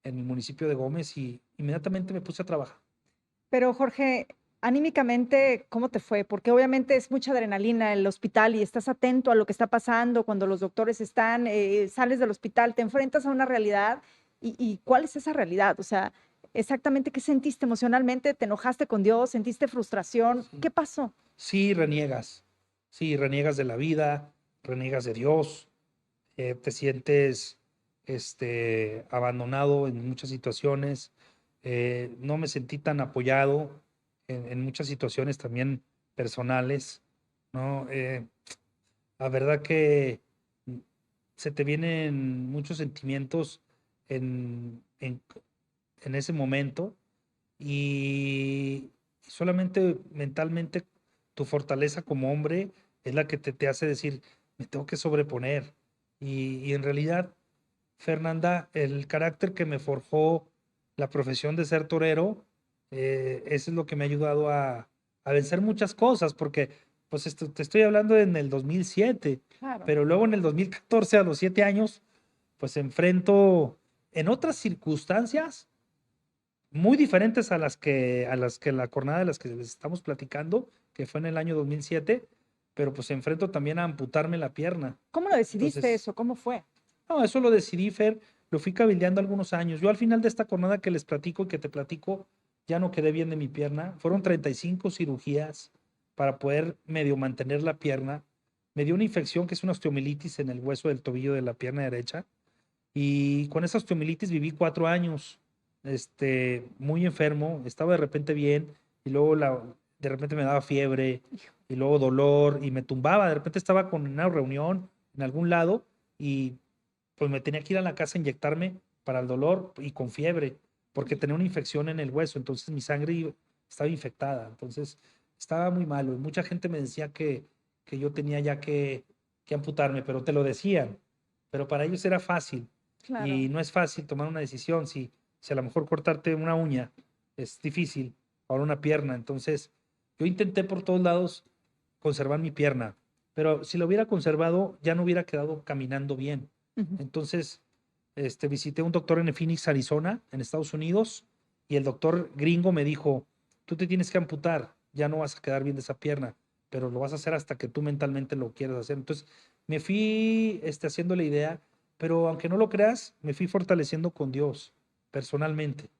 C: en el municipio de Gómez y inmediatamente me puse a trabajar.
B: Pero Jorge, anímicamente, ¿cómo te fue? Porque obviamente es mucha adrenalina en el hospital y estás atento a lo que está pasando cuando los doctores están, sales del hospital, te enfrentas a una realidad y ¿cuál es esa realidad? O sea, exactamente qué sentiste emocionalmente, ¿te enojaste con Dios? ¿Sentiste frustración?
C: Sí.
B: ¿Qué pasó?
C: Sí, reniegas de la vida, reniegas de Dios, te sientes abandonado en muchas situaciones. No me sentí tan apoyado en muchas situaciones también personales, ¿no? La verdad que se te vienen muchos sentimientos en, en, en ese momento y solamente mentalmente tu fortaleza como hombre es la que te hace decir, me tengo que sobreponer. Y en realidad, Fernanda, el carácter que me forjó la profesión de ser torero, eso es lo que me ha ayudado a vencer muchas cosas, porque pues te estoy hablando en el 2007,
B: Claro.
C: pero luego en el 2014, a los 7 años, pues enfrento en otras circunstancias muy diferentes a las que la jornada de las que les estamos platicando, que fue en el año 2007, pero pues enfrento también a amputarme la pierna.
B: ¿Cómo lo decidiste
C: Entonces,
B: eso? ¿Cómo fue?
C: no, eso lo decidí, Fer, lo fui cabildeando algunos años. Yo al final de esta jornada que les platico y que te platico, ya no quedé bien de mi pierna. Fueron 35 cirugías para poder medio mantener la pierna. Me dio una infección que es una osteomielitis en el hueso del tobillo de la pierna derecha. Y con esa osteomielitis viví 4 años, muy enfermo, estaba de repente bien y luego de repente me daba fiebre y luego dolor y me tumbaba, de repente estaba con una reunión en algún lado y pues me tenía que ir a la casa a inyectarme para el dolor y con fiebre, porque tenía una infección en el hueso, entonces mi sangre estaba infectada, entonces estaba muy malo y mucha gente me decía que yo tenía ya que amputarme, pero te lo decían, pero para ellos era fácil.
B: Claro.
C: Y no es fácil tomar una decisión. Si a lo mejor cortarte una uña es difícil, ahora una pierna. Entonces, yo intenté por todos lados conservar mi pierna, pero si lo hubiera conservado, ya no hubiera quedado caminando bien.
B: Ujú.
C: Entonces, visité a un doctor en Phoenix, Arizona, en Estados Unidos, y el doctor gringo me dijo, tú te tienes que amputar, ya no vas a quedar bien de esa pierna. pero lo vas a hacer hasta que tú mentalmente lo quieras hacer. Entonces, me fui haciendo la idea, pero aunque no lo creas, me fui fortaleciendo con Dios, personalmente.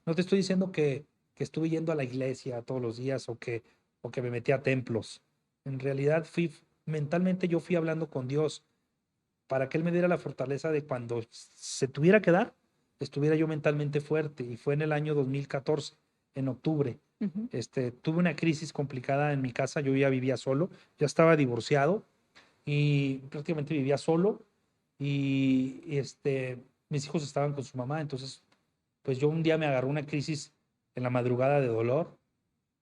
C: No te estoy diciendo que estuve yendo a la iglesia todos los días o que me metí a templos. En realidad, mentalmente yo fui hablando con Dios para que Él me diera la fortaleza de cuando se tuviera que dar, estuviera yo mentalmente fuerte. Y fue en el año 2014, en octubre.
B: Ujú.
C: Tuve una crisis complicada en mi casa, yo ya vivía solo, ya estaba divorciado y prácticamente vivía solo y mis hijos estaban con su mamá, entonces pues yo un día me agarró una crisis en la madrugada de dolor,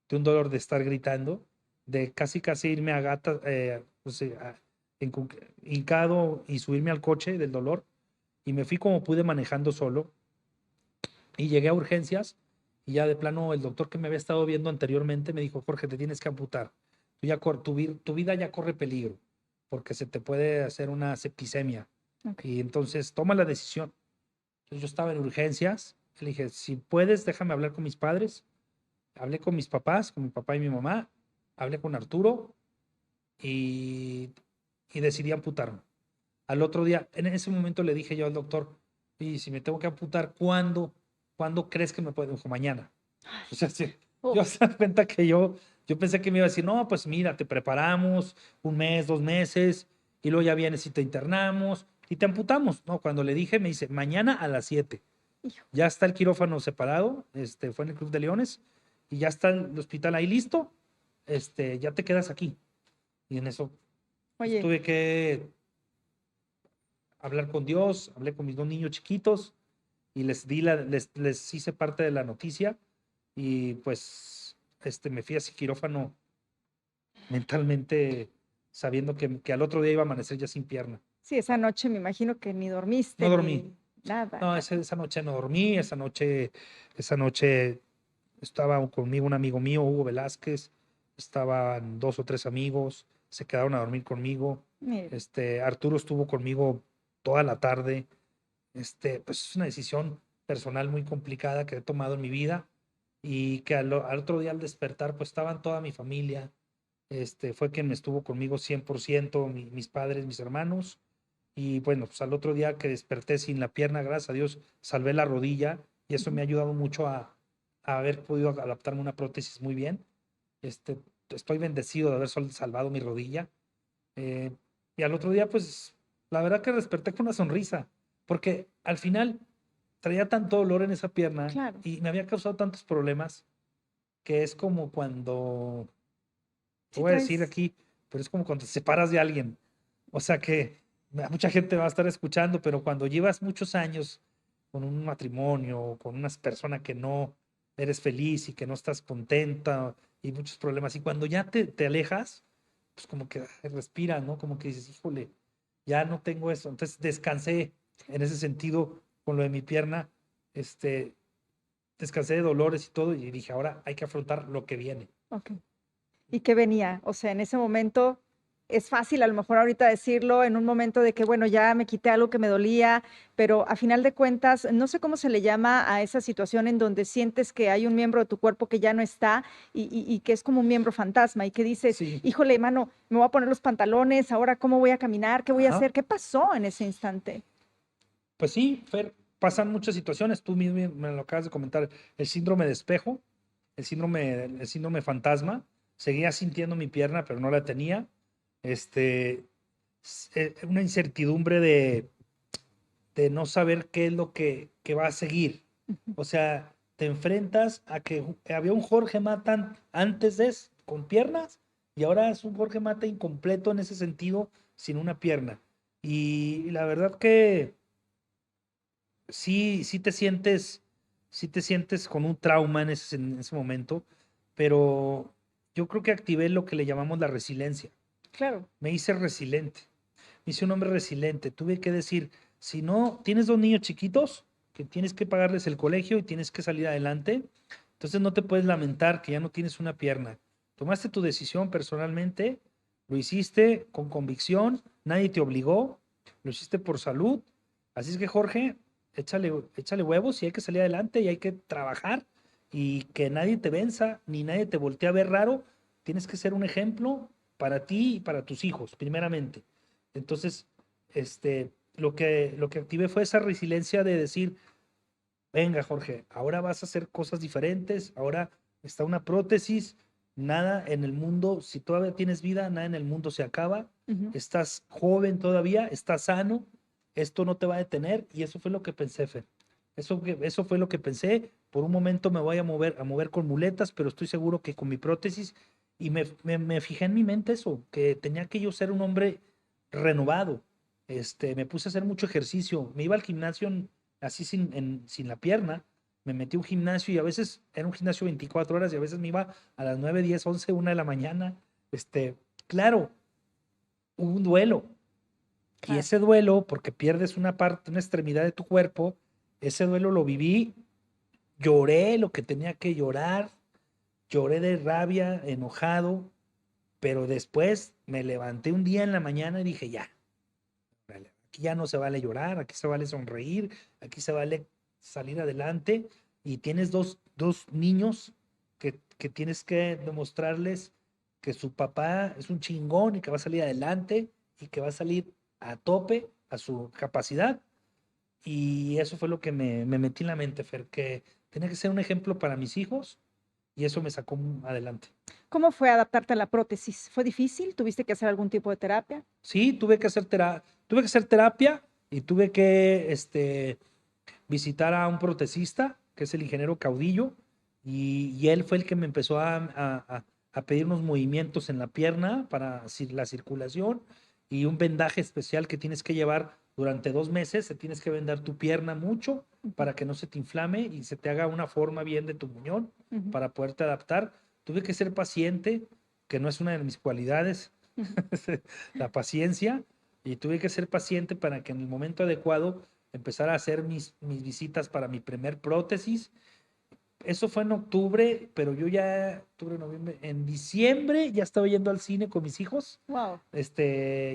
C: de un dolor de estar gritando, de casi casi irme a gata, pues, hincado y subirme al coche del dolor y me fui como pude manejando solo y llegué a urgencias y ya de plano el doctor que me había estado viendo anteriormente me dijo, Jorge, te tienes que amputar. Tu vida ya corre peligro porque se te puede hacer una septicemia.
B: Ok.
C: Y entonces toma la decisión. Entonces yo estaba en urgencias. Le dije, si puedes, déjame hablar con mis padres. Hablé con mis papás, con mi papá y mi mamá. Hablé con Arturo y, y decidí amputarme. Al otro día, en ese momento le dije yo al doctor, y si me tengo que amputar, ¿cuándo crees que me puede? Dijo, mañana. O sea, sí, yo
B: Uf.
C: se da cuenta que yo pensé que me iba a decir, no, pues mira, te preparamos un mes, 2 meses, y luego ya vienes y te internamos y te amputamos. No, cuando le dije, me dice, mañana a las 7.
B: Hijo.
C: Ya está el quirófano separado, fue en el Club de Leones, y ya está el hospital ahí listo, ya te quedas aquí. Y en eso, pues
B: Oye,
C: tuve que hablar con Dios, hablé con mis 2 niños chiquitos y les hice parte de la noticia y pues me fui a ese quirófano mentalmente sabiendo que al otro día iba a amanecer ya sin pierna.
B: sí, esa noche me imagino que ni dormiste
C: No dormí,
B: ni nada,
C: no,
B: nada.
C: esa noche no dormí, esa noche estaba conmigo un amigo mío, Hugo Velázquez, estaban 2 o 3 amigos, se quedaron a dormir conmigo,
B: Mira,
C: Arturo estuvo conmigo toda la tarde. Pues es una decisión personal muy complicada que he tomado en mi vida y que al otro día al despertar, pues estaban toda mi familia. Fue quien me estuvo conmigo 100%, mis padres, mis hermanos. Y bueno, pues al otro día que desperté sin la pierna, gracias a Dios, salvé la rodilla y eso
B: ujú.
C: me ha ayudado mucho a haber podido adaptarme a una prótesis muy bien. Este, Estoy bendecido de haber salvado mi rodilla. Eh, y al otro día, pues, la verdad que desperté con una sonrisa, porque al final traía tanto dolor en esa pierna
B: Claro,
C: y me había causado tantos problemas que es como cuando, te
B: sí
C: voy a decir
B: traes,
C: aquí, pero es como cuando te separas de alguien. O sea que mucha gente va a estar escuchando, pero cuando llevas muchos años con un matrimonio o con una persona que no eres feliz y que no estás contenta y muchos problemas, y cuando ya te alejas, pues como que respira, ¿no? Como que dices, híjole, ya no tengo eso. Entonces descansé en ese sentido con lo de mi pierna, este, descansé de dolores y todo y dije, ahora hay que afrontar lo que viene.
B: ok. ¿Y qué venía? O sea, en ese momento es fácil a lo mejor ahorita decirlo en un momento de que, bueno, ya me quité algo que me dolía, pero a final de cuentas, no sé cómo se le llama a esa situación en donde sientes que hay un miembro de tu cuerpo que ya no está y que es como un miembro fantasma y que dices,
C: Sí,
B: híjole, mano, me voy a poner los pantalones, ahora cómo voy a caminar, qué voy a
C: ajá.
B: hacer, qué pasó en ese instante.
C: Pues sí, Fer, pasan muchas situaciones. Tú mismo me lo acabas de comentar. El síndrome de espejo, el síndrome fantasma. Seguía sintiendo mi pierna, pero no la tenía. Una incertidumbre de no saber qué es lo que va a seguir.
B: Ujú.
C: O sea, te enfrentas a que había un Jorge Mata antes con piernas y ahora es un Jorge Mata incompleto en ese sentido, sin una pierna. Y la verdad que sí, sí te sientes con un trauma en ese momento, pero yo creo que activé lo que le llamamos la resiliencia.
B: Claro,
C: Me hice resiliente, me hice un hombre resiliente. Tuve que decir, si no tienes 2 niños chiquitos, que tienes que pagarles el colegio y tienes que salir adelante, entonces no te puedes lamentar que ya no tienes una pierna. Tomaste tu decisión personalmente, lo hiciste con convicción, nadie te obligó, lo hiciste por salud. Así es que Jorge, échale huevos y hay que salir adelante y hay que trabajar y que nadie te venza, ni nadie te voltee a ver raro, tienes que ser un ejemplo para ti y para tus hijos, primeramente. Entonces, lo que activé fue esa resiliencia de decir, venga, Jorge, ahora vas a hacer cosas diferentes, ahora está una prótesis, nada en el mundo, si todavía tienes vida, nada en el mundo se acaba, estás joven todavía, estás sano, esto no te va a detener, y eso fue lo que pensé, Fer. Eso fue lo que pensé. Por un momento me voy a mover con muletas, pero estoy seguro que con mi prótesis, y me fijé en mi mente eso, que tenía que yo ser un hombre renovado. Me puse a hacer mucho ejercicio, me iba al gimnasio así sin la pierna, me metí a un gimnasio y a veces era un gimnasio 24 horas y a veces me iba a las 9, 10, 11, 1 de la mañana. Claro, hubo un duelo. Y
B: Claro.
C: ese duelo, porque pierdes una parte, una extremidad de tu cuerpo, ese duelo lo viví, lloré lo que tenía que llorar, lloré de rabia, enojado, pero después me levanté un día en la mañana y dije, ya, aquí ya no se vale llorar, aquí se vale sonreír, aquí se vale salir adelante, y tienes dos niños que tienes que demostrarles que su papá es un chingón y que va a salir adelante y que va a salir a tope a su capacidad. Y eso fue lo que me metí en la mente, Fer, que tenía que ser un ejemplo para mis hijos, y eso me sacó adelante.
B: ¿Cómo fue adaptarte a la prótesis? ¿Fue difícil? ¿Tuviste que hacer algún tipo de terapia?
C: Sí, tuve que hacer terapia y tuve que visitar a un protecista, que es el ingeniero Caudillo, y él fue el que me empezó a pedir unos movimientos en la pierna para la circulación, y un vendaje especial que tienes que llevar durante 2 meses. Te tienes que vendar tu pierna mucho para que no se te inflame y se te haga una forma bien de tu muñón para poderte adaptar. Tuve que ser paciente, que no es una de mis cualidades, la paciencia, y tuve que ser paciente para que en el momento adecuado empezar a hacer mis visitas para mi primer prótesis. Eso fue en octubre, pero yo ya, octubre, noviembre, en diciembre ya estaba yendo al cine con mis hijos,
B: Wow,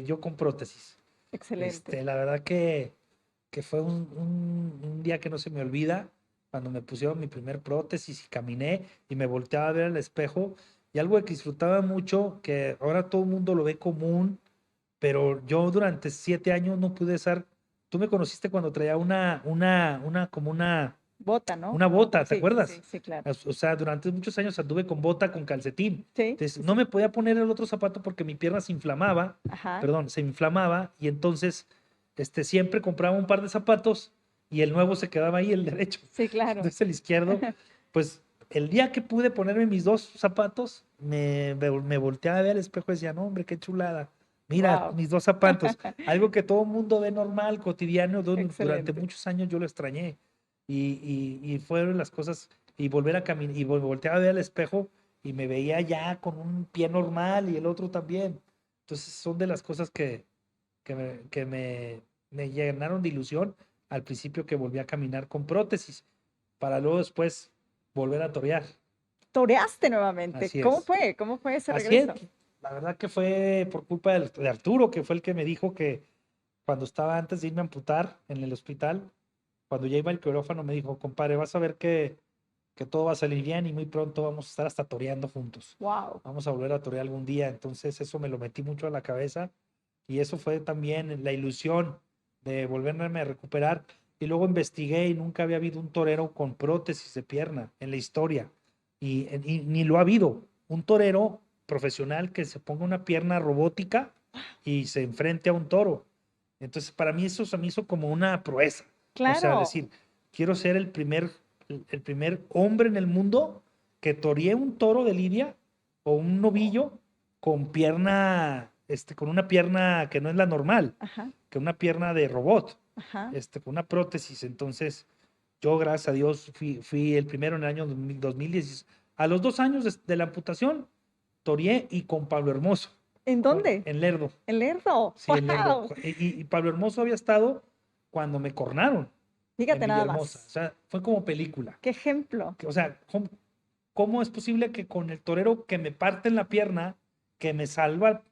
C: yo con prótesis.
B: excelente.
C: La verdad que fue un día que no se me olvida, cuando me pusieron mi primer prótesis y caminé y me volteaba a ver al espejo, y algo que disfrutaba mucho, que ahora todo el mundo lo ve común, pero yo durante 7 años no pude usar. Tú me conociste cuando traía como
B: Bota, ¿no?
C: una
B: Como,
C: bota, ¿te
B: sí, sí,
C: acuerdas?
B: sí, claro.
C: O sea, durante muchos años anduve con bota, con calcetín.
B: Sí,
C: Entonces,
B: sí,
C: no
B: sí.
C: me podía poner el otro zapato porque mi pierna se inflamaba,
B: Ajá.
C: perdón, se inflamaba, y entonces, siempre compraba un par de zapatos y el nuevo se quedaba ahí, el derecho.
B: Sí, claro.
C: Entonces, el izquierdo, pues, el día que pude ponerme mis dos zapatos, me volteaba a ver al espejo y decía, no, hombre, qué chulada. Mira,
B: Wow.
C: mis dos zapatos, algo que todo el mundo ve normal, cotidiano, durante
B: Excelente.
C: muchos años yo lo extrañé. Y fueron las cosas, y volver a caminar, y volteaba a ver al espejo y me veía ya con un pie normal y el otro también. Entonces son de las cosas que me llenaron de ilusión al principio, que volví a caminar con prótesis, para luego después volver a torear.
B: Toreaste nuevamente.
C: Así
B: ¿Cómo
C: es.
B: fue? ¿Cómo fue ese
C: Así es.
B: regreso?
C: La verdad que fue por culpa de Arturo, que fue el que me dijo que cuando estaba antes de irme a amputar en el hospital, cuando ya iba al quirófano, me dijo, compadre, vas a ver que todo va a salir bien y muy pronto vamos a estar hasta toreando juntos.
B: Wow.
C: Vamos a volver a torear algún día. Entonces eso me lo metí mucho a la cabeza, y eso fue también la ilusión de volverme a recuperar. Y luego investigué y nunca había habido un torero con prótesis de pierna en la historia. Y ni lo ha habido. Un torero profesional que se ponga una pierna robótica y se enfrente a un toro. Entonces, para mí eso se me hizo como una proeza. O sea,
B: Claro.
C: decir, quiero ser el primer hombre en el mundo que toreé un toro de lidia o un novillo con una pierna que no es la normal,
B: Ajá.
C: que una pierna de robot,
B: Ajá.
C: con una prótesis. Entonces, yo, gracias a Dios, fui el primero en el año 2010. A los 2 años de la amputación, toreé, y con Pablo Hermoso,
B: ¿En dónde?
C: en Lerdo.
B: En Lerdo.
C: Sí, en Lerdo.
B: Wow.
C: Y Pablo Hermoso había estado cuando me cornaron en
B: Fíjate nada
C: Villahermosa. O
B: más.
C: sea, fue como película.
B: Qué ejemplo.
C: O sea, ¿cómo es posible que con el torero que me parte en la pierna, que me salva,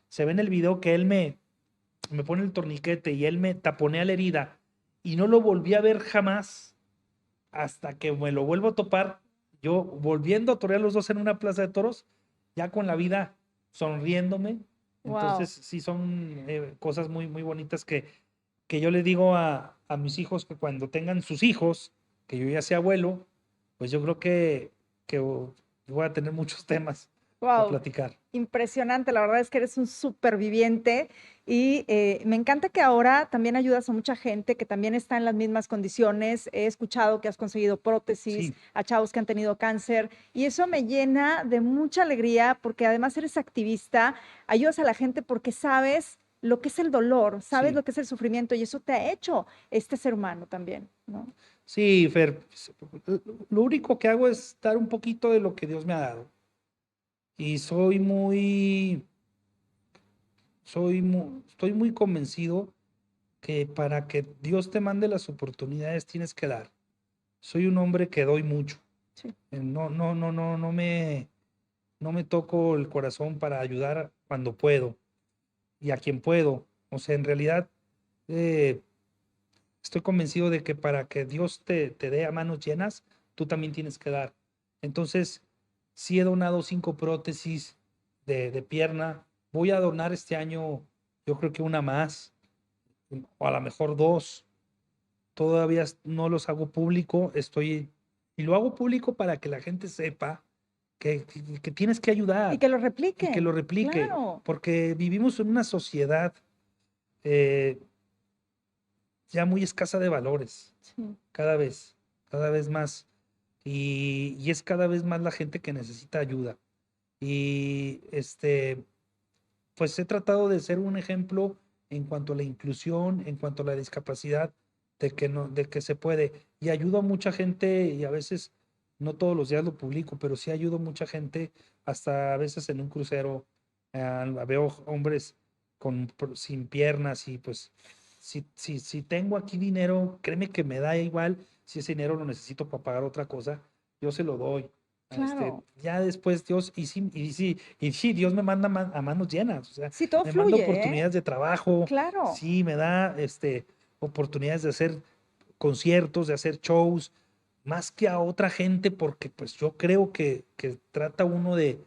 C: se ve en el video que él me pone el torniquete y él me taponea la herida, y no lo volví a ver jamás hasta que me lo vuelvo a topar yo volviendo a torear los dos en una plaza de toros, ya con la vida sonriéndome.
B: Wow.
C: Entonces, sí son cosas muy, muy bonitas que yo le digo a mis hijos que cuando tengan sus hijos, que yo ya sea abuelo, pues yo creo que voy a tener muchos temas para
B: Wow,
C: platicar.
B: impresionante. La verdad es que eres un superviviente y me encanta que ahora también ayudas a mucha gente que también está en las mismas condiciones. He escuchado que has conseguido prótesis
C: Sí,
B: a chavos que han tenido cáncer y eso me llena de mucha alegría porque además eres activista, ayudas a la gente porque sabes lo que es el dolor, sabes
C: sí,
B: lo que es el sufrimiento y eso te ha hecho este ser humano también, ¿no?
C: sí, Fer. Lo único que hago es dar un poquito de lo que Dios me ha dado. Y estoy muy convencido que para que Dios te mande las oportunidades tienes que dar. Soy un hombre que doy mucho.
B: Sí.
C: No me toco el corazón para ayudar cuando puedo y a quien puedo. O sea, en realidad eh, estoy convencido de que para que Dios te dé a manos llenas, tú también tienes que dar. Entonces, sí he donado 5 prótesis de pierna. Voy a donar este año, yo creo que una más, o a lo mejor 2. Todavía no los hago público, y lo hago público para que la gente sepa que tienes que
B: Y
C: ayudar
B: que lo
C: y que lo
B: repliquen,
C: replique,
B: claro.
C: porque vivimos en una sociedad eh, ya muy escasa de valores,
B: Sí.
C: cada vez más, y es cada vez más la gente que necesita ayuda. Y pues he tratado de ser un ejemplo en cuanto a la inclusión, en cuanto a la discapacidad, de que no, de que se puede. Y ayudo a mucha gente, y a veces, no todos los días lo publico, pero sí ayudo a mucha gente, hasta a veces en un crucero, veo hombres sin piernas, y pues si tengo aquí dinero, créeme que me da igual si ese dinero lo necesito para pagar otra cosa, yo se lo doy.
B: Claro.
C: Ya después Dios, y sí, Dios me manda a manos llenas, o sea,
B: Sí, todo
C: me manda
B: fluye, ¿eh?
C: oportunidades de trabajo,
B: Claro.
C: sí, me da oportunidades de hacer conciertos, de hacer shows, más que a otra gente, porque pues yo creo que trata uno de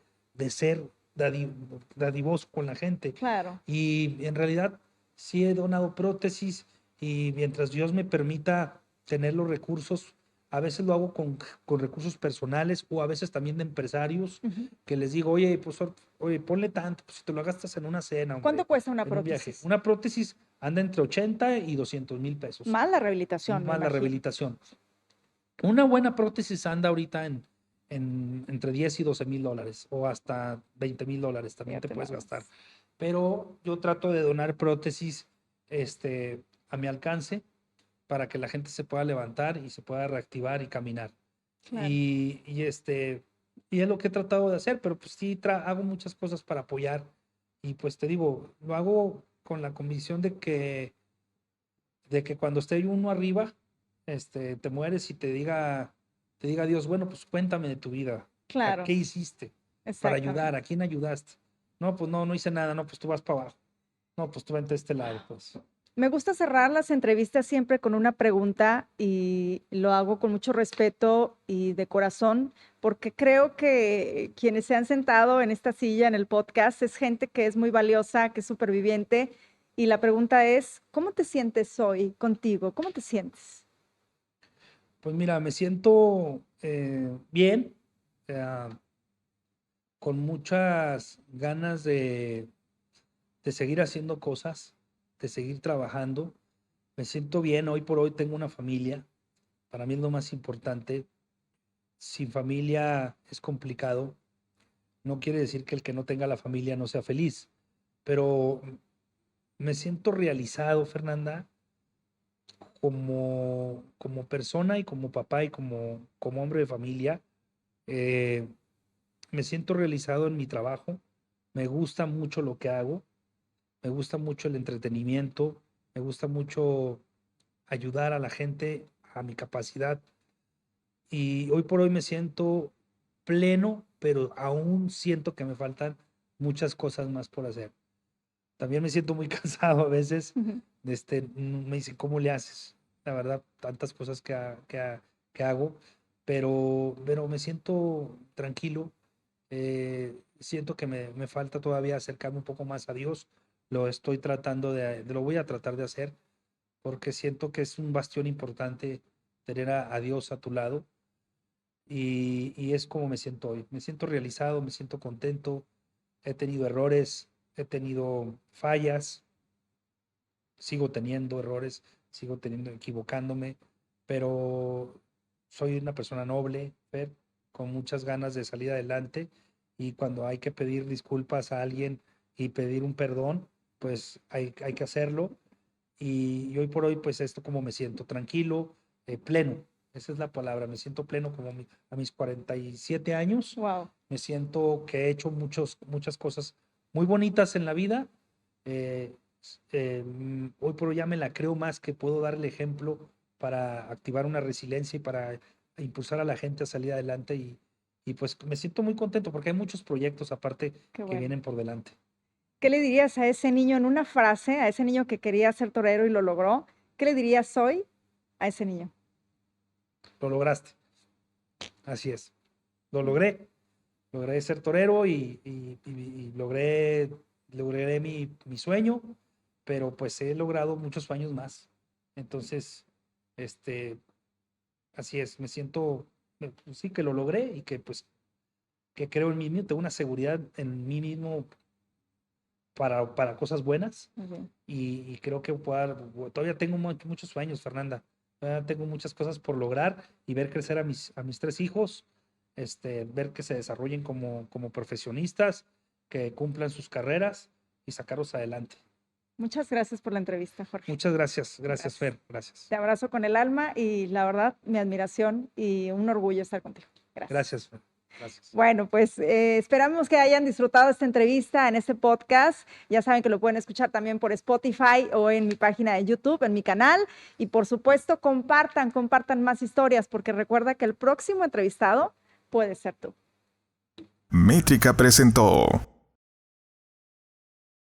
C: ser dadi- dadivoso con la gente.
B: Claro,
C: Y en realidad sí he donado prótesis, y mientras Dios me permita tener los recursos, a veces lo hago con recursos personales, o a veces también de empresarios,
B: ujú.
C: que les digo, oye, pues, oye, ponle tanto, pues si te lo gastas en una cena,
B: ¿Cuánto
C: hombre,
B: cuesta una
C: en un viaje.
B: prótesis?
C: Una prótesis anda entre 80 y 200,000 pesos,
B: Más la rehabilitación, me
C: más la
B: imagino.
C: rehabilitación. Una buena prótesis anda ahorita entre 10 y 12,000 dólares, o hasta 20,000 dólares también te
B: Fíjate
C: puedes
B: nada
C: gastar.
B: más.
C: Pero yo trato de donar prótesis a mi alcance, para que la gente se pueda levantar y se pueda reactivar y caminar.
B: Claro.
C: Y es lo que he tratado de hacer, pero pues sí hago muchas cosas para apoyar. Y pues te digo, lo hago con la convicción de que cuando esté uno arriba, te mueres y te diga Dios, bueno, pues cuéntame de tu vida. ¿Qué
B: Claro,
C: hiciste para ayudar?
B: exactamente.
C: ¿A quién ayudaste? No, pues no hice nada. No, pues tú vas para abajo. No, pues tú vente a este lado, pues.
B: Me gusta cerrar las entrevistas siempre con una pregunta y lo hago con mucho respeto y de corazón, porque creo que quienes se han sentado en esta silla en el podcast es gente que es muy valiosa, que es superviviente. Y la pregunta es, ¿cómo te sientes hoy contigo? ¿Cómo te sientes?
C: Pues mira, me siento bien, eh, con muchas ganas de seguir haciendo cosas, de seguir trabajando. Me siento bien, hoy por hoy tengo una familia, para mí es lo más importante. Sin familia es complicado. No quiere decir que el que no tenga la familia no sea feliz, pero me siento realizado, Fernanda, como persona, y como papá, y como hombre de familia. Eh, Me siento realizado en mi trabajo, me gusta mucho lo que hago, me gusta mucho el entretenimiento, me gusta mucho ayudar a la gente a mi capacidad, y hoy por hoy me siento pleno, pero aún siento que me faltan muchas cosas más por hacer. También me siento muy cansado a veces. Me dicen, ¿cómo le haces? La verdad, tantas cosas que hago, pero me siento tranquilo. Siento que me falta todavía acercarme un poco más a Dios. Lo estoy tratando lo voy a tratar de hacer porque siento que es un bastión importante tener a Dios a tu lado y es como me siento hoy. Me siento realizado, me siento contento. He tenido errores, he tenido fallas, sigo teniendo errores, sigo teniendo, equivocándome, pero soy una persona noble, Fer, con muchas ganas de salir adelante y cuando hay que pedir disculpas a alguien y pedir un perdón, pues hay que hacerlo y hoy por hoy pues esto como me siento tranquilo, pleno, esa es la palabra, me siento pleno como a mis 47 años,
B: Wow.
C: me siento que he hecho muchas cosas muy bonitas en la vida. eh, Hoy por hoy ya me la creo más que puedo dar el ejemplo para activar una resiliencia y para impulsar a la gente a salir adelante y pues me siento muy contento porque hay muchos proyectos aparte
B: Qué
C: que
B: bueno.
C: vienen por delante.
B: ¿Qué le dirías a ese niño en una frase, a ese niño que quería ser torero y lo logró? ¿Qué le dirías hoy a ese niño?
C: Lo lograste, así es, lo logré ser torero y logré mi sueño, pero pues he logrado muchos sueños más. Entonces, este, así es, me siento, sí que lo logré y que pues que creo en mí mismo, tengo una seguridad en mí mismo para cosas buenas
B: Muy bien.
C: y creo que todavía tengo muchos sueños, Fernanda. Todavía tengo muchas cosas por lograr y ver crecer a mis 3 hijos, ver que se desarrollen como profesionistas, que cumplan sus carreras y sacarlos adelante.
B: Muchas gracias por la entrevista, Jorge.
C: Muchas gracias,
B: Gracias.
C: Fer, gracias.
B: Te abrazo con el alma y la verdad, mi admiración y un orgullo estar contigo. Gracias.
C: Gracias, Fer, gracias.
B: Bueno, pues esperamos que hayan disfrutado esta entrevista en este podcast. Ya saben que lo pueden escuchar también por Spotify o en mi página de YouTube, en mi canal. Y por supuesto, compartan más historias, porque recuerda que el próximo entrevistado puede ser tú.
A: Métrica presentó